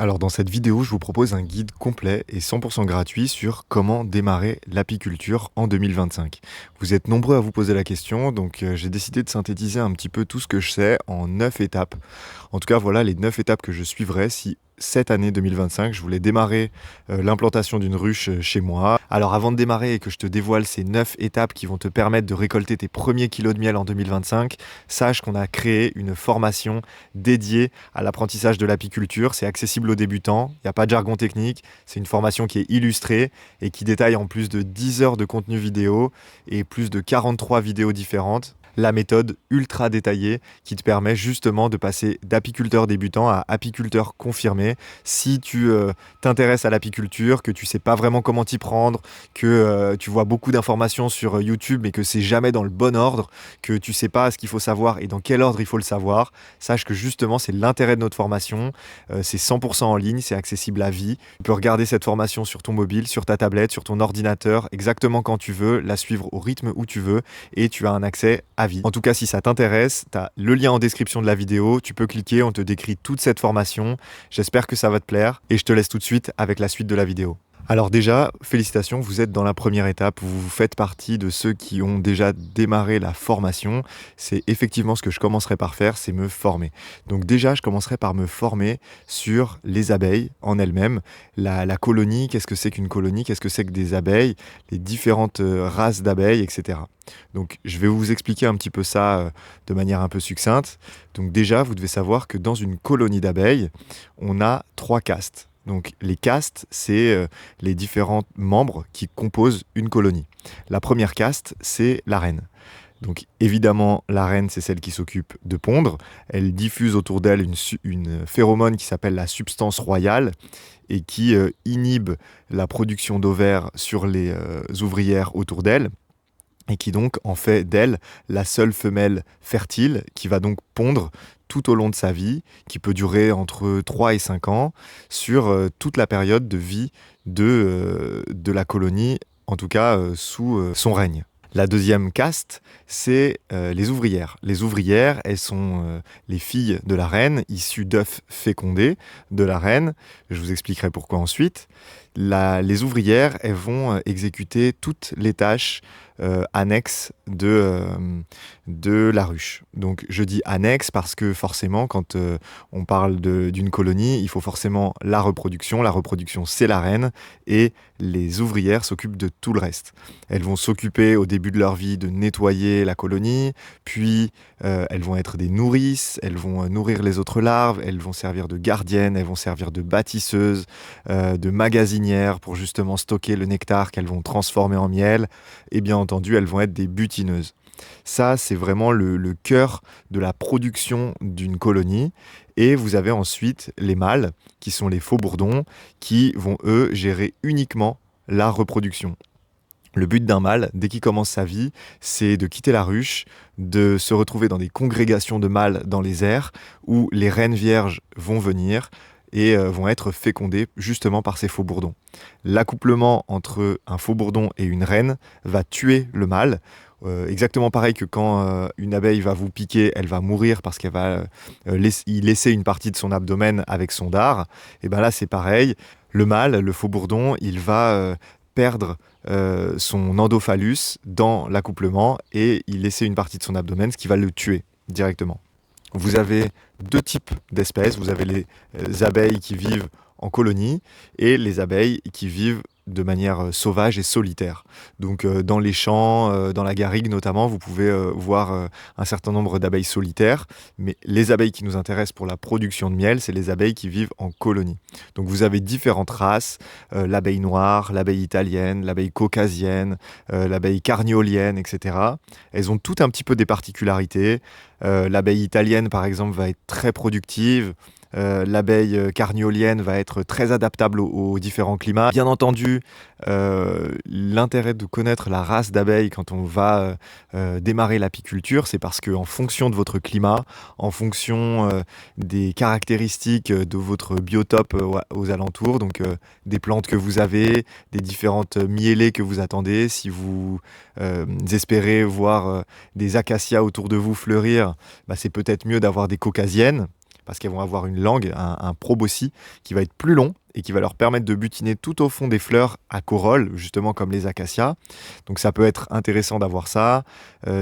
Alors dans cette vidéo, je vous propose un guide complet et 100% gratuit sur comment démarrer l'apiculture en 2025. Vous êtes nombreux à vous poser la question, donc j'ai décidé de synthétiser un petit peu tout ce que je sais en 9 étapes. En tout cas, voilà les 9 étapes que je suivrai si cette année 2025, je voulais démarrer l'implantation d'une ruche chez moi. Alors avant de démarrer et que je te dévoile ces 9 étapes qui vont te permettre de récolter tes premiers kilos de miel en 2025, sache qu'on a créé une formation dédiée à l'apprentissage de l'apiculture. C'est accessible aux débutants, il n'y a pas de jargon technique, c'est une formation qui est illustrée et qui détaille en plus de 10 heures de contenu vidéo et plus de 43 vidéos différentes la méthode ultra détaillée qui te permet justement de passer d'apiculteur débutant à apiculteur confirmé. Si tu t'intéresses à l'apiculture, que tu sais pas vraiment comment t'y prendre, que tu vois beaucoup d'informations sur YouTube mais que c'est jamais dans le bon ordre, que tu sais pas ce qu'il faut savoir et dans quel ordre il faut le savoir, sache que justement c'est l'intérêt de notre formation. C'est 100% en ligne, c'est accessible à vie. Tu peux regarder cette formation sur ton mobile, sur ta tablette, sur ton ordinateur, exactement quand tu veux, la suivre au rythme où tu veux et tu as un accès à vie. En tout cas, si ça t'intéresse, tu as le lien en description de la vidéo, tu peux cliquer, on te décrit toute cette formation. J'espère que ça va te plaire et je te laisse tout de suite avec la suite de la vidéo. Alors déjà, félicitations, vous êtes dans la première étape, vous faites partie de ceux qui ont déjà démarré la formation. C'est effectivement ce que je commencerai par faire, c'est me former. Donc déjà, je commencerai par me former sur les abeilles en elles-mêmes. La colonie, qu'est-ce que c'est qu'une colonie, qu'est-ce que c'est que des abeilles, les différentes races d'abeilles, etc. Donc je vais vous expliquer un petit peu ça de manière un peu succincte. Donc déjà, vous devez savoir que dans une colonie d'abeilles, on a 3 castes. Donc les castes, c'est les différents membres qui composent une colonie. La première caste, c'est la reine. Donc évidemment, la reine, c'est celle qui s'occupe de pondre. Elle diffuse autour d'elle une phéromone qui s'appelle la substance royale et qui inhibe la production d'ovaires sur les ouvrières autour d'elle et qui donc en fait d'elle la seule femelle fertile qui va donc pondre tout au long de sa vie, qui peut durer entre 3 et 5 ans, sur toute la période de vie de la colonie, en tout cas sous son règne. La deuxième caste, c'est les ouvrières. Les ouvrières, elles sont les filles de la reine, issues d'œufs fécondés de la reine. Je vous expliquerai pourquoi ensuite. Les ouvrières, elles vont exécuter toutes les tâches annexes de la ruche. Donc je dis annexe parce que forcément, quand on parle d'une colonie, il faut forcément la reproduction. La reproduction, c'est la reine et les ouvrières s'occupent de tout le reste. Elles vont s'occuper au début de leur vie de nettoyer la colonie, puis elles vont être des nourrices, elles vont nourrir les autres larves, elles vont servir de gardiennes, elles vont servir de bâtisseuses, de magasinières pour justement stocker le nectar qu'elles vont transformer en miel, et bien entendu, elles vont être des butineuses. Ça, c'est vraiment le cœur de la production d'une colonie. Et vous avez ensuite les mâles, qui sont les faux-bourdons, qui vont, eux, gérer uniquement la reproduction. Le but d'un mâle, dès qu'il commence sa vie, c'est de quitter la ruche, de se retrouver dans des congrégations de mâles dans les airs, où les reines vierges vont venir et vont être fécondées justement par ces faux-bourdons. L'accouplement entre un faux-bourdon et une reine va tuer le mâle. Exactement pareil que quand une abeille va vous piquer, elle va mourir parce qu'elle va y laisser une partie de son abdomen avec son dard. Et bien là, c'est pareil. Le mâle, le faux-bourdon, il va perdre son endophallus dans l'accouplement et y laisser une partie de son abdomen, ce qui va le tuer directement. Vous avez 2 types d'espèces. Vous avez les abeilles qui vivent en colonie et les abeilles qui vivent de manière sauvage et solitaire. Donc dans les champs, dans la garrigue notamment, vous pouvez voir un certain nombre d'abeilles solitaires, mais les abeilles qui nous intéressent pour la production de miel, c'est les abeilles qui vivent en colonie. Donc vous avez différentes races, l'abeille noire, l'abeille italienne, l'abeille caucasienne, l'abeille carniolienne, etc. Elles ont toutes un petit peu des particularités. L'abeille italienne, par exemple, va être très productive. L'abeille carniolienne va être très adaptable aux différents climats. Bien entendu, l'intérêt de connaître la race d'abeilles quand on va démarrer l'apiculture, c'est parce qu'en fonction de votre climat, en fonction des caractéristiques de votre biotope aux alentours, donc des plantes que vous avez, des différentes miellées que vous attendez, si vous espérez voir des acacias autour de vous fleurir, bah, c'est peut-être mieux d'avoir des caucasiennes. parce qu'elles vont avoir une langue, un proboscis qui va être plus long et qui va leur permettre de butiner tout au fond des fleurs à corolle, justement comme les acacias. Donc ça peut être intéressant d'avoir ça.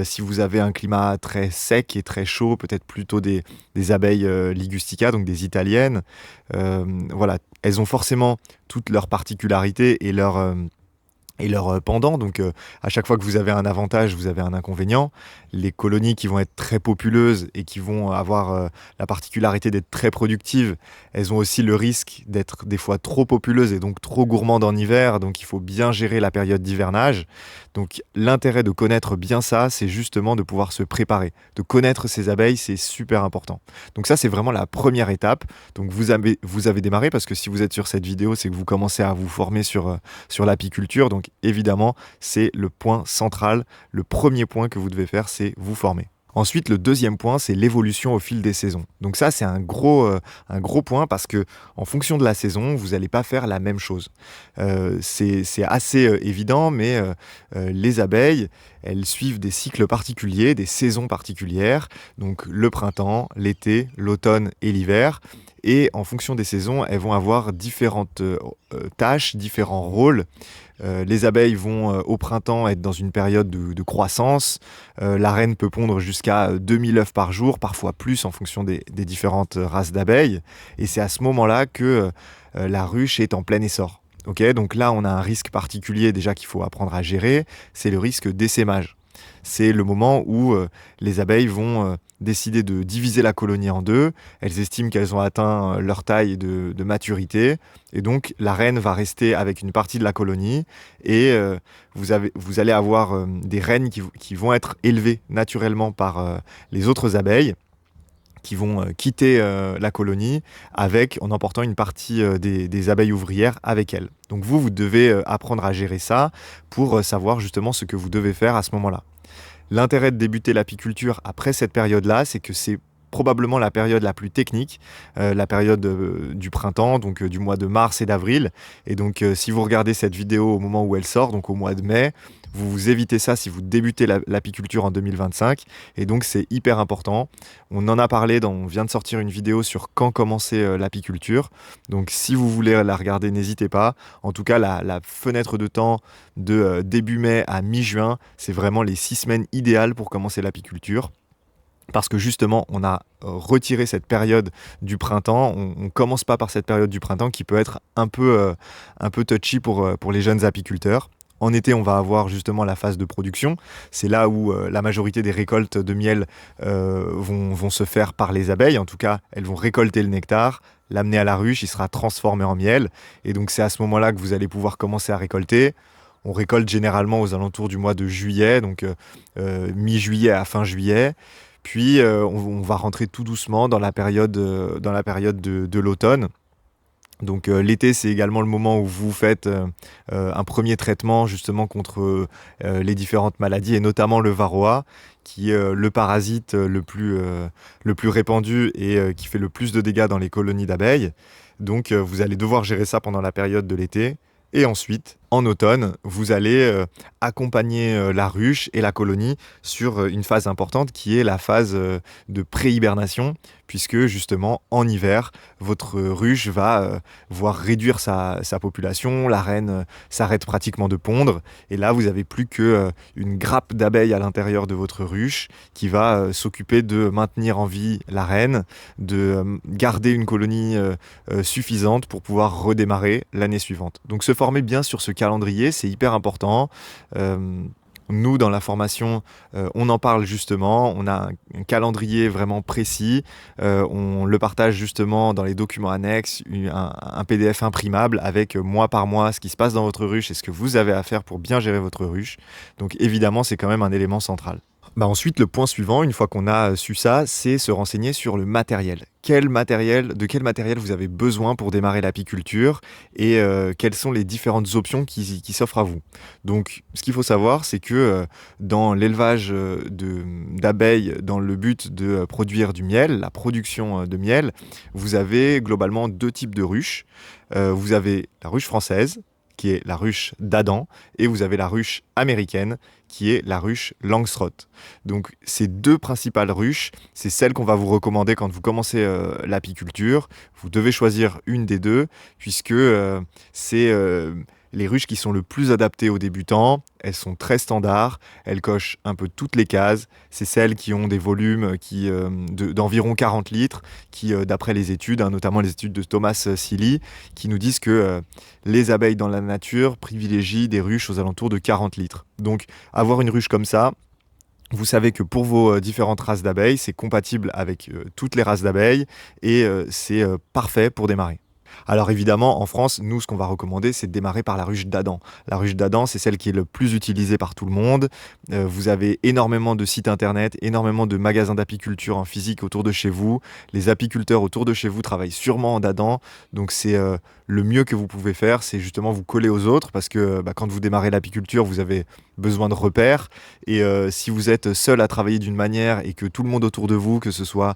Si vous avez un climat très sec et très chaud, peut-être plutôt des abeilles ligustica, donc des italiennes. Voilà, elles ont forcément toutes leurs particularités et leur pendant. Donc, à chaque fois que vous avez un avantage, vous avez un inconvénient. Les colonies qui vont être très populeuses et qui vont avoir la particularité d'être très productives, elles ont aussi le risque d'être des fois trop populeuses et donc trop gourmandes en hiver. Donc, il faut bien gérer la période d'hivernage. Donc, l'intérêt de connaître bien ça, c'est justement de pouvoir se préparer. De connaître ces abeilles, c'est super important. Donc, ça, c'est vraiment la première étape. Donc, vous avez démarré parce que si vous êtes sur cette vidéo, c'est que vous commencez à vous former sur l'apiculture. Donc, évidemment, c'est le point central. Le premier point que vous devez faire, c'est vous former. Ensuite, le deuxième point, c'est l'évolution au fil des saisons. Donc ça, c'est un gros point parce que en fonction de la saison, vous n'allez pas faire la même chose. C'est assez évident, mais les abeilles, elles suivent des cycles particuliers, des saisons particulières. Donc le printemps, l'été, l'automne et l'hiver. Et en fonction des saisons, elles vont avoir différentes tâches, différents rôles. Les abeilles vont au printemps être dans une période de croissance. La reine peut pondre jusqu'à 2000 œufs par jour, parfois plus en fonction des différentes races d'abeilles. Et c'est à ce moment-là que la ruche est en plein essor. Okay, donc là, on a un risque particulier déjà qu'il faut apprendre à gérer, c'est le risque d'essaimage. C'est le moment où les abeilles vont décider de diviser la colonie en deux. Elles estiment qu'elles ont atteint leur taille de maturité. Et donc, la reine va rester avec une partie de la colonie. Et vous allez avoir des reines qui vont être élevées naturellement par les autres abeilles, qui vont quitter la colonie en emportant une partie des abeilles ouvrières avec elles. Donc vous devez apprendre à gérer ça pour savoir justement ce que vous devez faire à ce moment-là. L'intérêt de débuter l'apiculture après cette période-là, c'est que c'est probablement la période la plus technique, la période du printemps, donc du mois de mars et d'avril. Et donc si vous regardez cette vidéo au moment où elle sort, donc au mois de mai, vous évitez ça si vous débutez l'apiculture en 2025. Et donc c'est hyper important. On en a parlé, on vient de sortir une vidéo sur quand commencer l'apiculture. Donc si vous voulez la regarder, n'hésitez pas. En tout cas, la fenêtre de temps de début mai à mi-juin, c'est vraiment les 6 semaines idéales pour commencer l'apiculture. Parce que justement, on a retiré cette période du printemps. On ne commence pas par cette période du printemps qui peut être un peu touchy pour les jeunes apiculteurs. En été, on va avoir justement la phase de production. C'est là où la majorité des récoltes de miel vont se faire par les abeilles. En tout cas, elles vont récolter le nectar, l'amener à la ruche, il sera transformé en miel. Et donc, c'est à ce moment-là que vous allez pouvoir commencer à récolter. On récolte généralement aux alentours du mois de juillet, donc mi-juillet à fin juillet. Puis on va rentrer tout doucement dans la période de l'automne. Donc l'été, c'est également le moment où vous faites un premier traitement justement contre les différentes maladies et notamment le varroa, qui est le parasite le plus répandu et qui fait le plus de dégâts dans les colonies d'abeilles. Donc vous allez devoir gérer ça pendant la période de l'été. Et ensuite, en automne, vous allez accompagner la ruche et la colonie sur une phase importante qui est la phase de pré-hibernation, puisque justement, en hiver, votre ruche va voir réduire sa population, la reine s'arrête pratiquement de pondre, et là, vous n'avez plus qu'une grappe d'abeilles à l'intérieur de votre ruche qui va s'occuper de maintenir en vie la reine, de garder une colonie suffisante pour pouvoir redémarrer l'année suivante. Donc se former bien sur ce calendrier, c'est hyper important. Nous, dans la formation, on en parle justement. On a un calendrier vraiment précis. On le partage justement dans les documents annexes, un PDF imprimable avec mois par mois ce qui se passe dans votre ruche et ce que vous avez à faire pour bien gérer votre ruche. Donc évidemment, c'est quand même un élément central. Ensuite, le point suivant, une fois qu'on a su ça, c'est se renseigner sur le matériel. De quel matériel vous avez besoin pour démarrer l'apiculture et quelles sont les différentes options qui s'offrent à vous. Donc, ce qu'il faut savoir, c'est que dans l'élevage d'abeilles, dans le but de produire du miel, la production de miel, vous avez globalement deux types de ruches. Vous avez la ruche française, qui est la ruche d'Adam, et vous avez la ruche américaine, qui est la ruche Langstroth. Donc ces deux principales ruches, c'est celles qu'on va vous recommander quand vous commencez l'apiculture. Vous devez choisir une des deux, puisque c'est les ruches qui sont le plus adaptées aux débutants. Elles sont très standards, elles cochent un peu toutes les cases. C'est celles qui ont des volumes d'environ 40 litres, qui, d'après les études, notamment les études de Thomas Seeley, qui nous disent que les abeilles dans la nature privilégient des ruches aux alentours de 40 litres. Donc avoir une ruche comme ça, vous savez que pour vos différentes races d'abeilles, c'est compatible avec toutes les races d'abeilles et c'est parfait pour démarrer. Alors évidemment, en France, nous, ce qu'on va recommander, c'est de démarrer par la ruche d'Adam. La ruche d'Adam, c'est celle qui est le plus utilisée par tout le monde. Vous avez énormément de sites internet, énormément de magasins d'apiculture en physique autour de chez vous. Les apiculteurs autour de chez vous travaillent sûrement en d'Adam. Donc c'est le mieux que vous pouvez faire, c'est justement vous coller aux autres parce que quand vous démarrez l'apiculture, vous avez besoin de repères. Et si vous êtes seul à travailler d'une manière et que tout le monde autour de vous, que ce soit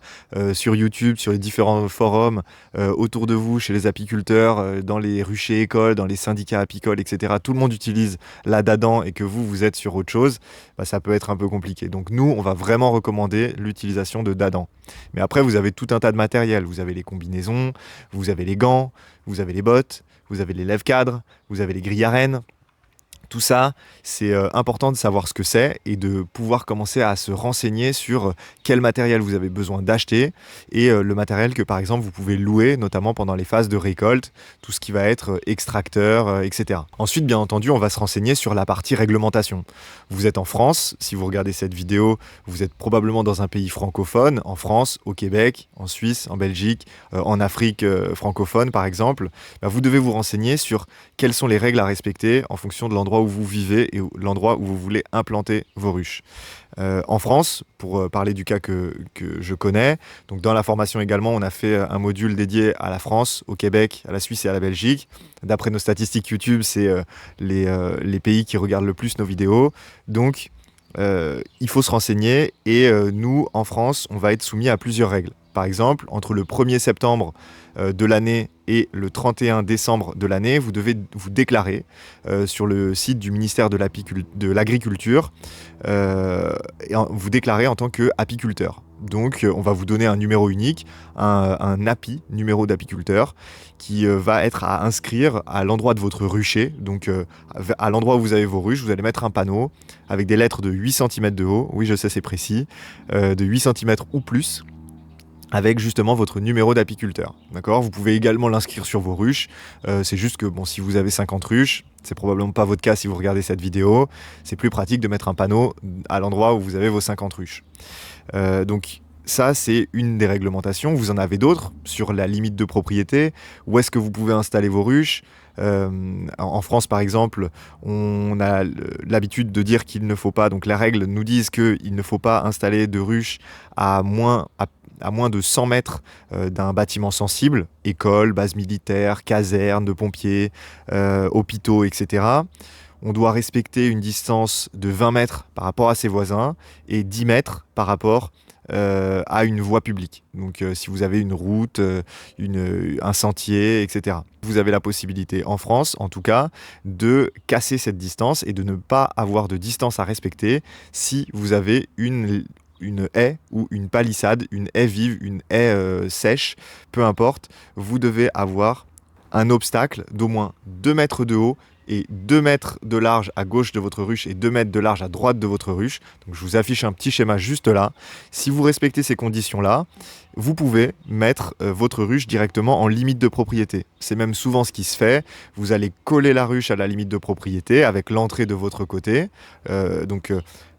sur YouTube, sur les différents forums, autour de vous, chez les apiculteurs, dans les ruchers écoles, dans les syndicats apicoles, etc., tout le monde utilise la d'Adam et que vous êtes sur autre chose, ça peut être un peu compliqué. Donc nous, on va vraiment recommander l'utilisation de d'Adam. Mais après, vous avez tout un tas de matériel. Vous avez les combinaisons, vous avez les gants, vous avez les bottes, vous avez les lève-cadres, vous avez les grilles à rennes. Tout ça, c'est important de savoir ce que c'est et de pouvoir commencer à se renseigner sur quel matériel vous avez besoin d'acheter et le matériel que par exemple vous pouvez louer, notamment pendant les phases de récolte, tout ce qui va être extracteur, etc. Ensuite, bien entendu, on va se renseigner sur la partie réglementation. Vous êtes en France, si vous regardez cette vidéo, vous êtes probablement dans un pays francophone, en France, au Québec, en Suisse, en Belgique, en Afrique francophone par exemple. Vous devez vous renseigner sur quelles sont les règles à respecter en fonction de l'endroit où vous vivez et l'endroit où vous voulez implanter vos ruches. En France, pour parler du cas que je connais, donc dans la formation également, on a fait un module dédié à la France, au Québec, à la Suisse et à la Belgique. D'après nos statistiques YouTube, c'est les pays qui regardent le plus nos vidéos. Donc, il faut se renseigner et nous, en France, on va être soumis à plusieurs règles. Par exemple, entre le 1er septembre de l'année et le 31 décembre de l'année, vous devez vous déclarer sur le site du ministère de l'Agriculture, vous déclarer en tant qu'apiculteur. Donc, on va vous donner un numéro unique, un API, numéro d'apiculteur, qui va être à inscrire à l'endroit de votre rucher. Donc, à l'endroit où vous avez vos ruches, vous allez mettre un panneau avec des lettres de 8 cm de haut. Oui, je sais, c'est précis. De 8 cm ou plus, avec justement votre numéro d'apiculteur. D'accord ? Vous pouvez également l'inscrire sur vos ruches. C'est juste que si vous avez 50 ruches, c'est probablement pas votre cas si vous regardez cette vidéo, c'est plus pratique de mettre un panneau à l'endroit où vous avez vos 50 ruches. Donc ça, c'est une des réglementations. Vous en avez d'autres sur la limite de propriété. Où est-ce que vous pouvez installer vos ruches ? En France, par exemple, on a l'habitude de dire qu'il ne faut pas, donc la règle nous dit qu'il ne faut pas installer de ruches à moins de 100 mètres d'un bâtiment sensible, école, base militaire, caserne de pompiers, hôpitaux, etc. On doit respecter une distance de 20 mètres par rapport à ses voisins et 10 mètres par rapport à une voie publique. Donc si vous avez une route, un sentier, etc. Vous avez la possibilité, en France en tout cas, de casser cette distance et de ne pas avoir de distance à respecter si vous avez une haie ou une palissade, une haie vive, une haie sèche, peu importe, vous devez avoir un obstacle d'au moins 2 mètres de haut et 2 mètres de large à gauche de votre ruche et 2 mètres de large à droite de votre ruche. Donc je vous affiche un petit schéma juste là. Si vous respectez ces conditions-là, vous pouvez mettre votre ruche directement en limite de propriété. C'est même souvent ce qui se fait. Vous allez coller la ruche à la limite de propriété avec l'entrée de votre côté.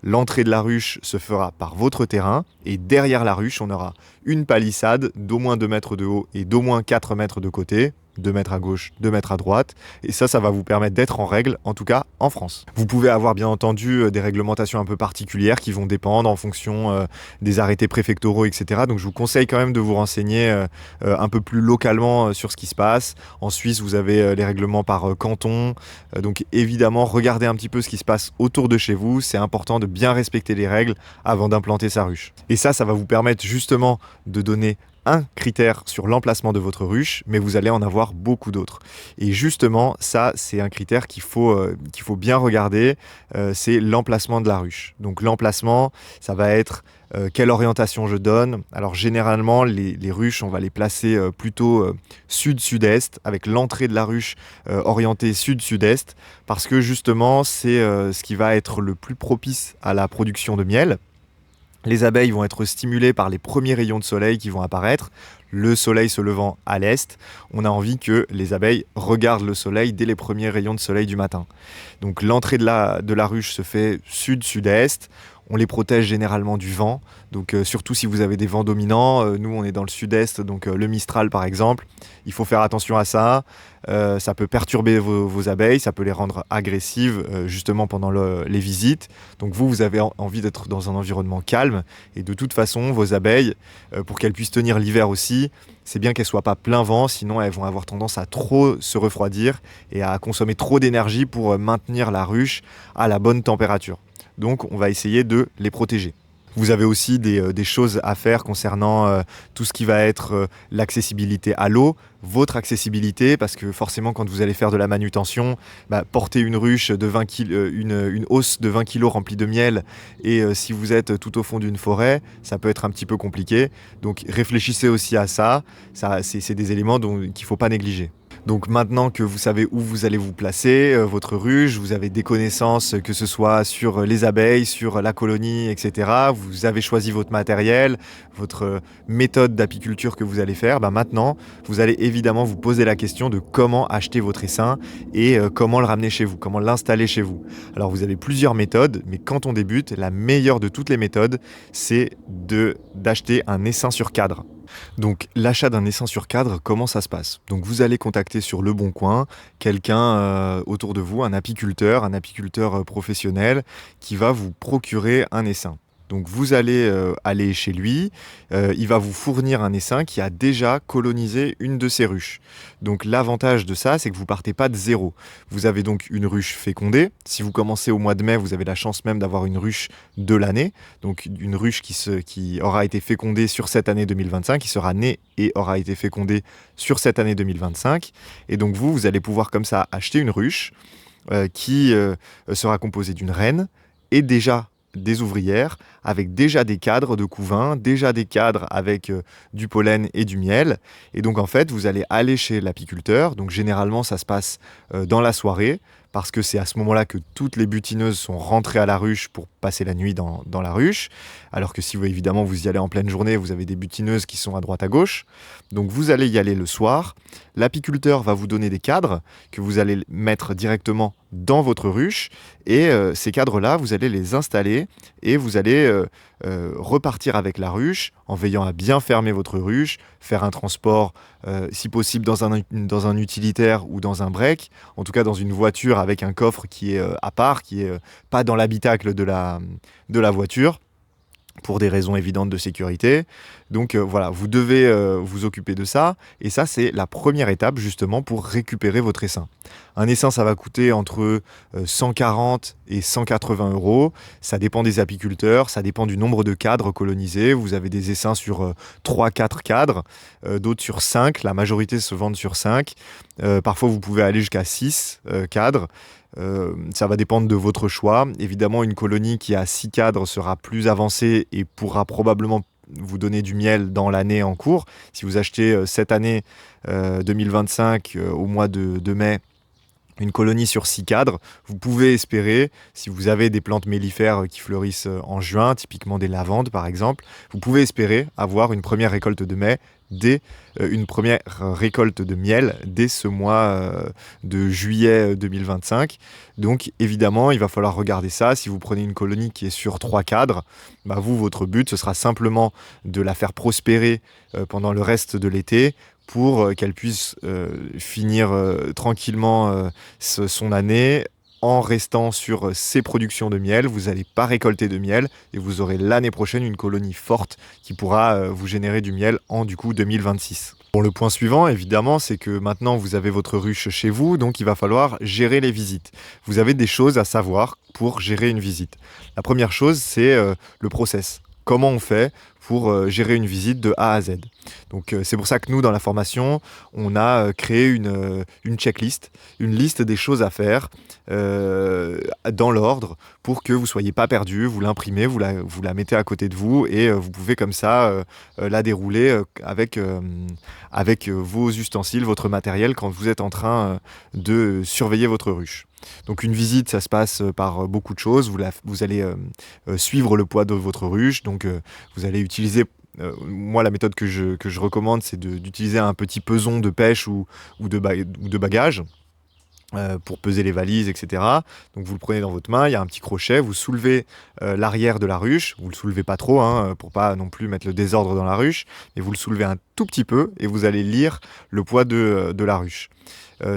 L'entrée de la ruche se fera par votre terrain et derrière la ruche, on aura une palissade d'au moins 2 mètres de haut et d'au moins 4 mètres de côté. 2 mètres à gauche, 2 mètres à droite. Et ça va vous permettre d'être en règle, en tout cas en France. Vous pouvez avoir bien entendu des réglementations un peu particulières qui vont dépendre en fonction des arrêtés préfectoraux, etc. Donc je vous conseille quand même de vous renseigner un peu plus localement sur ce qui se passe. En Suisse, vous avez les règlements par canton. Donc évidemment, regardez un petit peu ce qui se passe autour de chez vous. C'est important de bien respecter les règles avant d'implanter sa ruche. Et ça va vous permettre justement de donner un critère sur l'emplacement de votre ruche, mais vous allez en avoir beaucoup d'autres. Et justement, ça, c'est un critère qu'il faut bien regarder, c'est l'emplacement de la ruche. Donc l'emplacement, ça va être quelle orientation je donne. Alors généralement, les ruches, on va les placer plutôt sud-sud-est, avec l'entrée de la ruche orientée sud-sud-est, parce que justement, c'est ce qui va être le plus propice à la production de miel. Les abeilles vont être stimulées par les premiers rayons de soleil qui vont apparaître. Le soleil se levant à l'est, on a envie que les abeilles regardent le soleil dès les premiers rayons de soleil du matin. Donc l'entrée de la ruche se fait sud-sud-est. On les protège généralement du vent, donc surtout si vous avez des vents dominants. Nous, on est dans le sud-est, donc le Mistral par exemple. Il faut faire attention à ça. Ça peut perturber vos abeilles, ça peut les rendre agressives justement pendant les visites. Donc vous avez envie d'être dans un environnement calme. Et de toute façon, vos abeilles, pour qu'elles puissent tenir l'hiver aussi, c'est bien qu'elles ne soient pas plein vent, sinon elles vont avoir tendance à trop se refroidir et à consommer trop d'énergie pour maintenir la ruche à la bonne température. Donc on va essayer de les protéger. Vous avez aussi des choses à faire concernant tout ce qui va être l'accessibilité à l'eau, votre accessibilité, parce que forcément quand vous allez faire de la manutention, porter une ruche de 20 kg, une hausse de 20 kg remplie de miel, et si vous êtes tout au fond d'une forêt, ça peut être un petit peu compliqué. Donc réfléchissez aussi à ça, c'est des éléments qu'il ne faut pas négliger. Donc maintenant que vous savez où vous allez vous placer, votre ruche, vous avez des connaissances, que ce soit sur les abeilles, sur la colonie, etc. Vous avez choisi votre matériel, votre méthode d'apiculture que vous allez faire. Maintenant, vous allez évidemment vous poser la question de comment acheter votre essaim et comment le ramener chez vous, comment l'installer chez vous. Alors vous avez plusieurs méthodes, mais quand on débute, la meilleure de toutes les méthodes, c'est d'acheter un essaim sur cadre. Donc l'achat d'un essaim sur cadre, comment ça se passe? Donc vous allez contacter sur Le Bon Coin quelqu'un autour de vous, un apiculteur professionnel qui va vous procurer un essaim. Donc vous allez aller chez lui, il va vous fournir un essaim qui a déjà colonisé une de ses ruches. Donc l'avantage de ça, c'est que vous partez pas de zéro. Vous avez donc une ruche fécondée. Si vous commencez au mois de mai, vous avez la chance même d'avoir une ruche de l'année. Donc une ruche qui aura été fécondée sur cette année 2025, qui sera née et aura été fécondée sur cette année 2025. Et donc vous allez pouvoir comme ça acheter une ruche qui sera composée d'une reine et déjà des ouvrières, avec déjà des cadres de couvain, déjà des cadres avec du pollen et du miel. Et donc en fait, vous allez aller chez l'apiculteur. Donc généralement, ça se passe dans la soirée, parce que c'est à ce moment-là que toutes les butineuses sont rentrées à la ruche pour passer la nuit dans la ruche. Alors que si vous, évidemment, vous y allez en pleine journée, vous avez des butineuses qui sont à droite à gauche. Donc vous allez y aller le soir. L'apiculteur va vous donner des cadres que vous allez mettre directement dans votre ruche. Et ces cadres-là, vous allez les installer et vous allez repartir avec la ruche en veillant à bien fermer votre ruche, faire un transport, si possible dans un utilitaire ou dans un break, en tout cas dans une voiture avec un coffre qui est à part, qui est pas dans l'habitacle de la voiture, pour des raisons évidentes de sécurité. Donc voilà, vous devez vous occuper de ça. Et ça, c'est la première étape justement pour récupérer votre essaim. Un essaim, ça va coûter entre 140 et 180 euros. Ça dépend des apiculteurs, ça dépend du nombre de cadres colonisés. Vous avez des essaims sur 3-4 cadres, d'autres sur 5. La majorité se vendent sur 5. Parfois, vous pouvez aller jusqu'à 6 cadres. Ça va dépendre de votre choix. Évidemment, une colonie qui a 6 cadres sera plus avancée et pourra probablement vous donner du miel dans l'année en cours. Si vous achetez cette année 2025 au mois de mai, une colonie sur 6 cadres, vous pouvez espérer, si vous avez des plantes mellifères qui fleurissent en juin, typiquement des lavandes par exemple, vous pouvez espérer avoir une première récolte de mai une première récolte de miel dès ce mois de juillet 2025. Donc évidemment, il va falloir regarder ça. Si vous prenez une colonie qui est sur 3 cadres, votre but, ce sera simplement de la faire prospérer pendant le reste de l'été pour qu'elle puisse finir tranquillement son année en restant sur ces productions de miel. Vous n'allez pas récolter de miel et vous aurez l'année prochaine une colonie forte qui pourra vous générer du miel en 2026. Bon, le point suivant, évidemment, c'est que maintenant vous avez votre ruche chez vous, donc il va falloir gérer les visites. Vous avez des choses à savoir pour gérer une visite. La première chose, c'est le process. Comment on fait pour gérer une visite de A à Z. Donc c'est pour ça que nous, dans la formation, on a créé une checklist, une liste des choses à faire dans l'ordre pour que vous ne soyez pas perdu. Vous l'imprimez, vous la mettez à côté de vous et vous pouvez comme ça la dérouler avec vos ustensiles, votre matériel quand vous êtes en train de surveiller votre ruche. Donc une visite, ça se passe par beaucoup de choses. Vous allez suivre le poids de votre ruche. Donc vous allez utiliser, moi la méthode que je recommande, c'est d'utiliser un petit peson de pêche ou de bagages pour peser les valises, etc. Donc vous le prenez dans votre main, il y a un petit crochet, vous soulevez l'arrière de la ruche, vous le soulevez pas trop pour pas non plus mettre le désordre dans la ruche, mais vous le soulevez un tout petit peu et vous allez lire le poids de la ruche.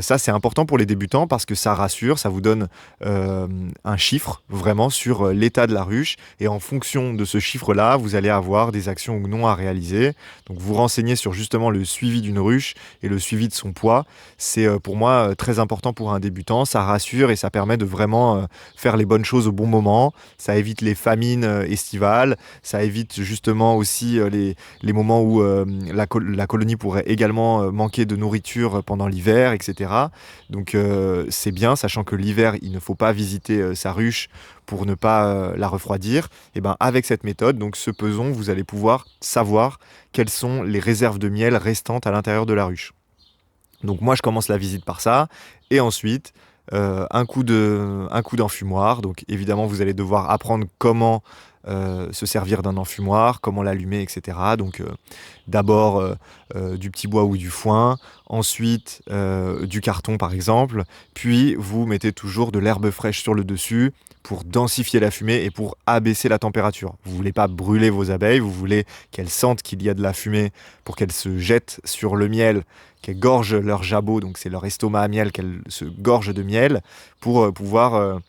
Ça, c'est important pour les débutants parce que ça rassure, ça vous donne un chiffre vraiment sur l'état de la ruche. Et en fonction de ce chiffre-là, vous allez avoir des actions ou non à réaliser. Donc, vous renseignez sur justement le suivi d'une ruche et le suivi de son poids. C'est pour moi très important pour un débutant. Ça rassure et ça permet de vraiment faire les bonnes choses au bon moment. Ça évite les famines estivales. Ça évite justement aussi les moments où la colonie pourrait également manquer de nourriture pendant l'hiver, etc. Donc c'est bien, sachant que l'hiver, il ne faut pas visiter sa ruche pour ne pas la refroidir. Et ben, avec cette méthode, donc ce peson, vous allez pouvoir savoir quelles sont les réserves de miel restantes à l'intérieur de la ruche. Donc moi, je commence la visite par ça. Et ensuite, un coup d'enfumoir. Donc évidemment, vous allez devoir apprendre comment se servir d'un enfumoir, comment l'allumer, etc. Donc d'abord du petit bois ou du foin, ensuite du carton par exemple, puis vous mettez toujours de l'herbe fraîche sur le dessus pour densifier la fumée et pour abaisser la température. Vous ne voulez pas brûler vos abeilles, vous voulez qu'elles sentent qu'il y a de la fumée pour qu'elles se jettent sur le miel, qu'elles gorgent leur jabot, donc c'est leur estomac à miel, qu'elles se gorgent de miel pour pouvoir...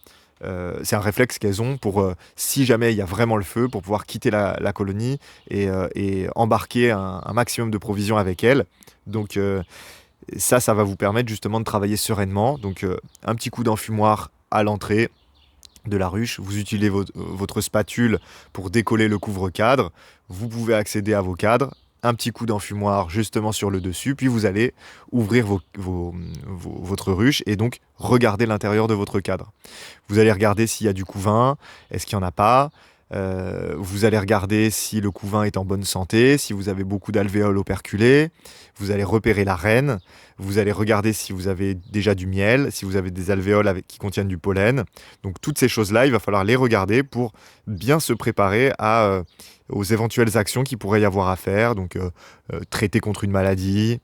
c'est un réflexe qu'elles ont pour, si jamais il y a vraiment le feu, pour pouvoir quitter la colonie et embarquer un maximum de provisions avec elles. Donc ça va vous permettre justement de travailler sereinement. Donc un petit coup d'enfumoir à l'entrée de la ruche, vous utilisez votre spatule pour décoller le couvre-cadre, vous pouvez accéder à vos cadres, un petit coup d'enfumoir justement sur le dessus, puis vous allez ouvrir votre ruche et donc regarder l'intérieur de votre cadre. Vous allez regarder s'il y a du couvain, est-ce qu'il n'y en a pas. Vous allez regarder si le couvain est en bonne santé, si vous avez beaucoup d'alvéoles operculées. Vous allez repérer la reine. Vous allez regarder si vous avez déjà du miel, si vous avez des alvéoles qui contiennent du pollen. Donc toutes ces choses-là, il va falloir les regarder pour bien se préparer aux éventuelles actions qu'il pourrait y avoir à faire. Donc traiter contre une maladie,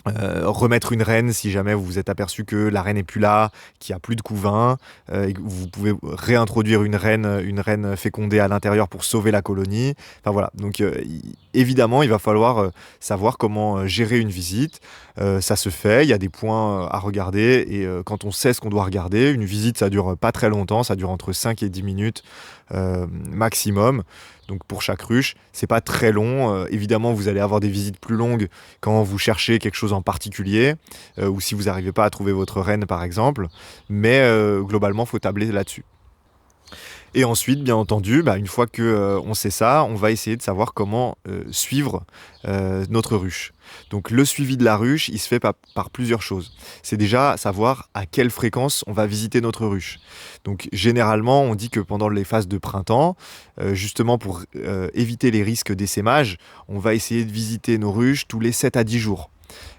remettre une reine si jamais vous vous êtes aperçu que la reine n'est plus là, qu'il n'y a plus de couvain, et que vous pouvez réintroduire une reine fécondée à l'intérieur pour sauver la colonie. Enfin voilà, donc évidemment il va falloir savoir comment gérer une visite. Ça se fait, il y a des points à regarder et quand on sait ce qu'on doit regarder, une visite ça dure pas très longtemps, ça dure entre 5 et 10 minutes maximum. Donc pour chaque ruche, c'est pas très long. Évidemment, vous allez avoir des visites plus longues quand vous cherchez quelque chose en particulier, ou si vous n'arrivez pas à trouver votre reine par exemple. Mais globalement, il faut tabler là-dessus. Et ensuite, bien entendu, une fois qu'on sait ça, on va essayer de savoir comment suivre notre ruche. Donc le suivi de la ruche, il se fait par plusieurs choses. C'est déjà savoir à quelle fréquence on va visiter notre ruche. Donc généralement, on dit que pendant les phases de printemps, justement pour éviter les risques d'essaimage, on va essayer de visiter nos ruches tous les 7 à 10 jours.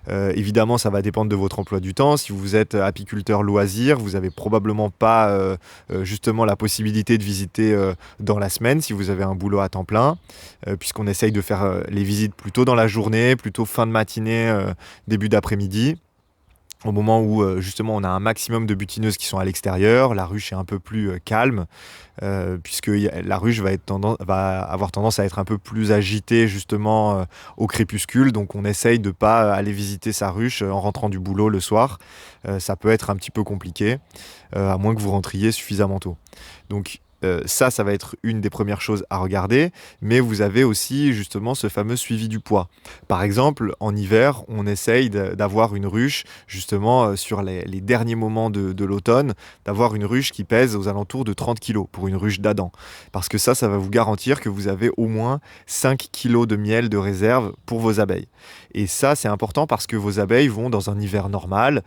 Évidemment, ça va dépendre de votre emploi du temps. Si vous êtes apiculteur loisir, vous n'avez probablement pas justement la possibilité de visiter dans la semaine si vous avez un boulot à temps plein, puisqu'on essaye de faire les visites plutôt dans la journée, plutôt fin de matinée, début d'après-midi. Au moment où justement on a un maximum de butineuses qui sont à l'extérieur, la ruche est un peu plus calme, puisque la ruche va avoir tendance à être un peu plus agitée justement au crépuscule, donc on essaye de ne pas aller visiter sa ruche en rentrant du boulot le soir. Ça peut être un petit peu compliqué, à moins que vous rentriez suffisamment tôt. Donc Ça va être une des premières choses à regarder, mais vous avez aussi justement ce fameux suivi du poids. Par exemple, en hiver, on essaye d'avoir une ruche, justement sur les derniers moments de l'automne, d'avoir une ruche qui pèse aux alentours de 30 kg pour une ruche d'Adam. Parce que ça va vous garantir que vous avez au moins 5 kg de miel de réserve pour vos abeilles. Et ça, c'est important parce que vos abeilles vont dans un hiver normal,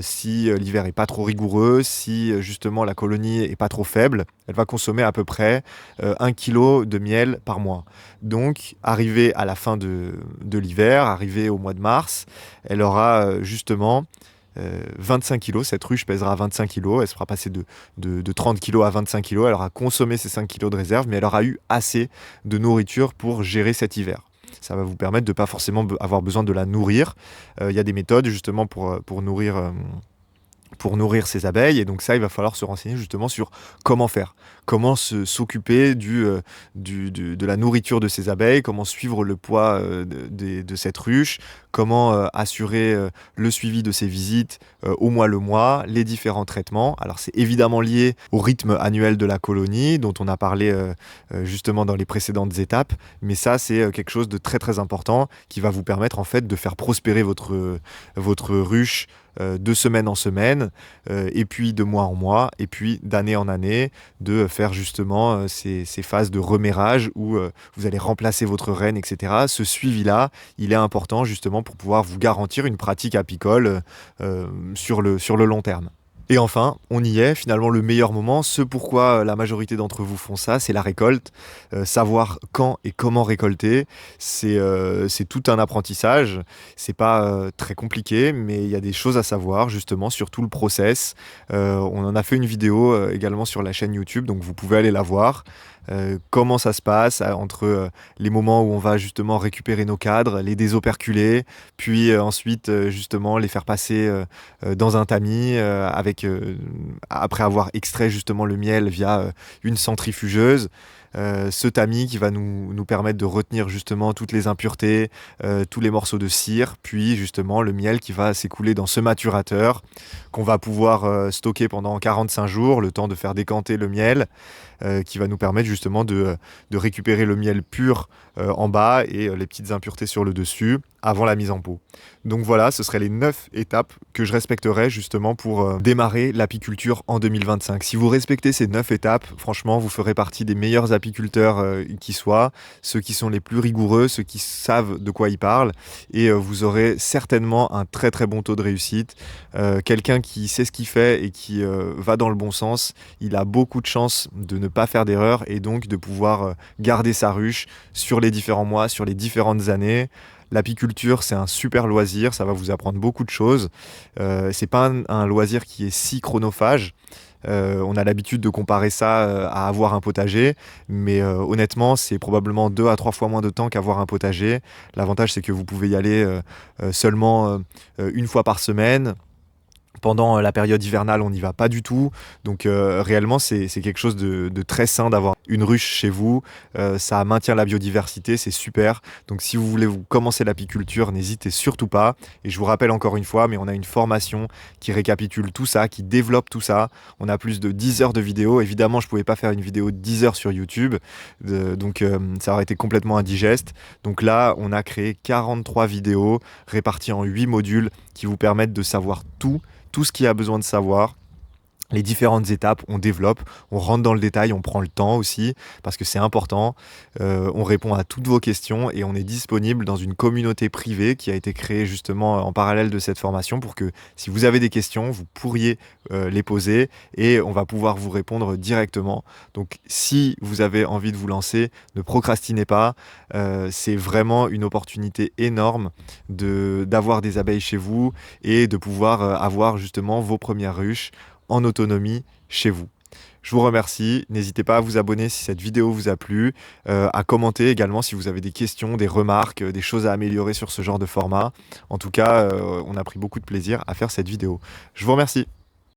si l'hiver est pas trop rigoureux, si justement la colonie est pas trop faible, elle va consommer à peu près 1 kg de miel par mois. Donc, arrivé à la fin de l'hiver, arrivé au mois de mars, elle aura justement 25 kg. Cette ruche pèsera 25 kg. Elle se fera passer de 30 kg à 25 kg. Elle aura consommé ses 5 kg de réserve, mais elle aura eu assez de nourriture pour gérer cet hiver. Ça va vous permettre de ne pas forcément avoir besoin de la nourrir. Il y a des méthodes justement pour nourrir ces abeilles. Et donc ça, il va falloir se renseigner justement sur comment faire, comment s'occuper de la nourriture de ces abeilles, comment suivre le poids de cette ruche, comment assurer le suivi de ces visites au mois le mois, les différents traitements. Alors c'est évidemment lié au rythme annuel de la colonie dont on a parlé justement dans les précédentes étapes, mais ça c'est quelque chose de très très important qui va vous permettre en fait de faire prospérer votre ruche de semaine en semaine, et puis de mois en mois, et puis d'année en année, de faire justement ces phases de remérage où vous allez remplacer votre reine, etc. Ce suivi-là, il est important justement pour pouvoir vous garantir une pratique apicole sur le long terme. Et enfin, on y est, finalement le meilleur moment, ce pourquoi la majorité d'entre vous font ça, c'est la récolte. Savoir quand et comment récolter, c'est tout un apprentissage. C'est pas très compliqué, mais il y a des choses à savoir justement sur tout le process. On en a fait une vidéo également sur la chaîne YouTube, donc vous pouvez aller la voir. Comment ça se passe entre les moments où on va justement récupérer nos cadres, les désoperculer, puis ensuite justement les faire passer dans un tamis après avoir extrait justement le miel via une centrifugeuse. Ce tamis qui va nous permettre de retenir justement toutes les impuretés, tous les morceaux de cire, puis justement le miel qui va s'écouler dans ce maturateur qu'on va pouvoir stocker pendant 45 jours, le temps de faire décanter le miel, qui va nous permettre justement de récupérer le miel pur en bas et les petites impuretés sur le dessus avant la mise en pot. Donc voilà, ce seraient les 9 étapes que je respecterais justement pour démarrer l'apiculture en 2025. Si vous respectez ces 9 étapes, franchement, vous ferez partie des meilleurs apiculteurs qui soient, ceux qui sont les plus rigoureux, ceux qui savent de quoi ils parlent, et vous aurez certainement un très très bon taux de réussite. Quelqu'un qui sait ce qu'il fait et qui va dans le bon sens, il a beaucoup de chances de ne pas faire d'erreur et donc de pouvoir garder sa ruche sur les différents mois, sur les différentes années. L'apiculture, c'est un super loisir, ça va vous apprendre beaucoup de choses. C'est pas un loisir qui est si chronophage. On a l'habitude de comparer ça à avoir un potager, mais honnêtement, c'est probablement 2 à 3 fois moins de temps qu'avoir un potager. L'avantage, c'est que vous pouvez y aller seulement une fois par semaine. Pendant la période hivernale, on n'y va pas du tout. Donc réellement, c'est quelque chose de très sain d'avoir une ruche chez vous. Ça maintient la biodiversité, c'est super. Donc si vous voulez vous commencer l'apiculture, n'hésitez surtout pas. Et je vous rappelle encore une fois, mais on a une formation qui récapitule tout ça, qui développe tout ça. On a plus de 10 heures de vidéos. Évidemment, je ne pouvais pas faire une vidéo de 10 heures sur YouTube. Donc ça aurait été complètement indigeste. Donc là, on a créé 43 vidéos réparties en 8 modules qui vous permettent de savoir tout ce qu'il y a besoin de savoir. Les différentes étapes, on développe, on rentre dans le détail, on prend le temps aussi, parce que c'est important. On répond à toutes vos questions et on est disponible dans une communauté privée qui a été créée justement en parallèle de cette formation pour que si vous avez des questions, vous pourriez les poser et on va pouvoir vous répondre directement. Donc si vous avez envie de vous lancer, ne procrastinez pas. C'est vraiment une opportunité énorme d'avoir des abeilles chez vous et de pouvoir avoir justement vos premières ruches en autonomie chez vous. Je vous remercie, n'hésitez pas à vous abonner si cette vidéo vous a plu, à commenter également si vous avez des questions, des remarques, des choses à améliorer sur ce genre de format. En tout cas, on a pris beaucoup de plaisir à faire cette vidéo. Je vous remercie.